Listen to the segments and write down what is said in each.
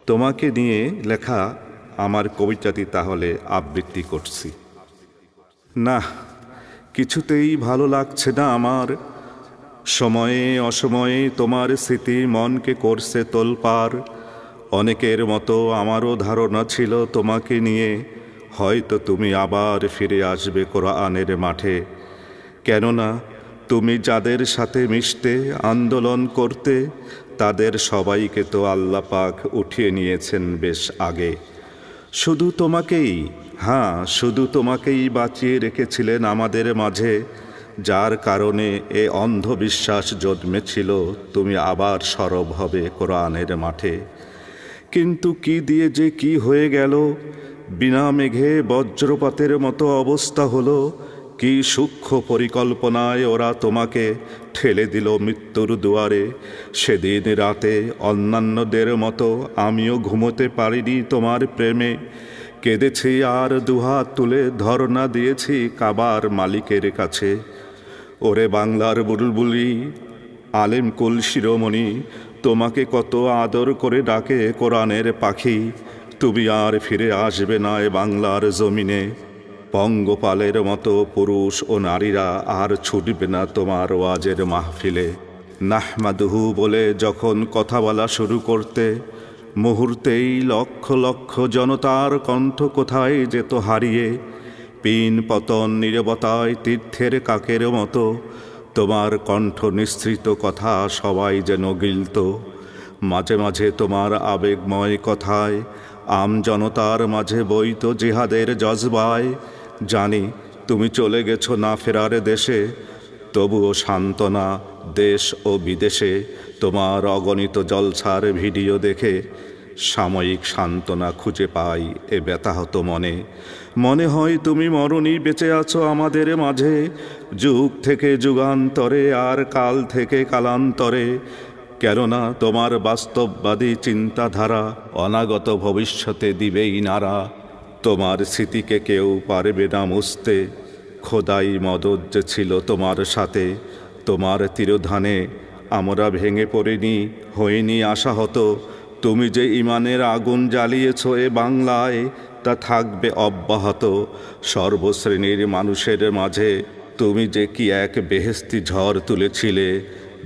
তোমাকে নিয়ে লেখা আমার কবিতাটি তাহলে আবৃত্তি করছি। না, কিছুতেই ভালো লাগছে না আমার। সময়ে অসময়ে তোমার স্মৃতি মনকে করছে তোলপাড়। অনেকের মতো আমারও ধারণা ছিল তোমাকে নিয়ে হয়তো তুমি আবার ফিরে আসবে কোরআনের মাঠে। কেননা তুমি যাদের সাথে মিশতে, আন্দোলন করতে, তাদের সবাইকে তো আল্লাহ পাক উঠিয়ে নিয়েছেন বেশ আগে। শুধু তোমাকেই, শুধু তোমাকেই বাঁচিয়ে রেখেছিলেন আমাদের মাঝে, যার কারণে এ অন্ধবিশ্বাস জন্মেছিল তুমি আবার সরব হবে কোরআনের মাঠে। কিন্তু কি দিয়ে যে কি হয়ে গেল, বিনা মেঘে বজ্রপাতের মতো অবস্থা হলো। কি সূক্ষ্ম পরিকল্পনায় ওরা তোমাকে ঠেলে দিল মৃত্যুর দুয়ারে। সেদিন রাতে অন্যান্যদের মতো আমিও ঘুমোতে পারিনি তোমার প্রেমে। কেঁদেছি আর দুহাত তুলে ধর্ণা দিয়েছি কাবার মালিকের কাছে। ওরে বাংলার বুলবুলি, আলেম কুল শিরোমণি, তোমাকে কত আদর করে ডাকে কোরআনের পাখি। তুমি আর ফিরে আসবে না এ বাংলার জমিনে। পঙ্গপালের মতো পুরুষ ও নারীরা আর ছুটবে না তোমার ওয়াজের মাহফিলে। নাহমাদুহু বলে যখন কথা বলা শুরু করতে, মুহূর্তেই লক্ষ লক্ষ জনতার কণ্ঠ কোথায় যেত হারিয়ে। পিন পতন নীরবতায় তীর্থের কাকের মতো তোমার কণ্ঠ নিঃসৃত কথা সবাই যেন গিলত। মাঝে মাঝে তোমার আবেগময় কথায় আম জনতার মাঝে বইত জিহাদের জজবায়। জানি তুমি চলে গেছো না ফেরার দেশে, তবুও সান্ত্বনা দেশ ও বিদেশে তোমার অগণিত জলছার ভিডিও দেখে সাময়িক সান্ত্বনা খুঁজে পাই এ ব্যথাহত মনে। মনে হয় তুমি মরণই বেঁচে আছো আমাদের মাঝে, যুগ থেকে যুগান্তরে আর কাল থেকে কালান্তরে। কেননা তোমার বাস্তববাদী চিন্তাধারা অনাগত ভবিষ্যতে দিবেই নাড়া। তোমার স্মৃতিকে কেউ পারবে না মুছতে। খোদাই মদদ যে ছিল তোমার সাথে, তোমার তিরোধানে আমরা ভেঙে পড়িনি, হইনি আশাহত। তুমি যে ইমানের আগুন জ্বালিয়েছ এ বাংলায়, তা থাকবে অব্যাহত। সর্বশ্রেণীর মানুষের মাঝে তুমি যে কি এক বেহেশতি ঝড় তুলেছিলে,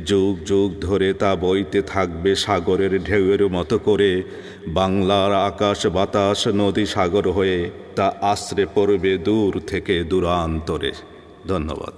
যুগ যুগ ধরে তা বইতে থাকবে সাগরের ঢেউয়ের মতো করে। বাংলার আকাশ বাতাস নদী সাগর হয়ে তা আশ্রে পড়বে দূর থেকে দূরান্তরে। ধন্যবাদ।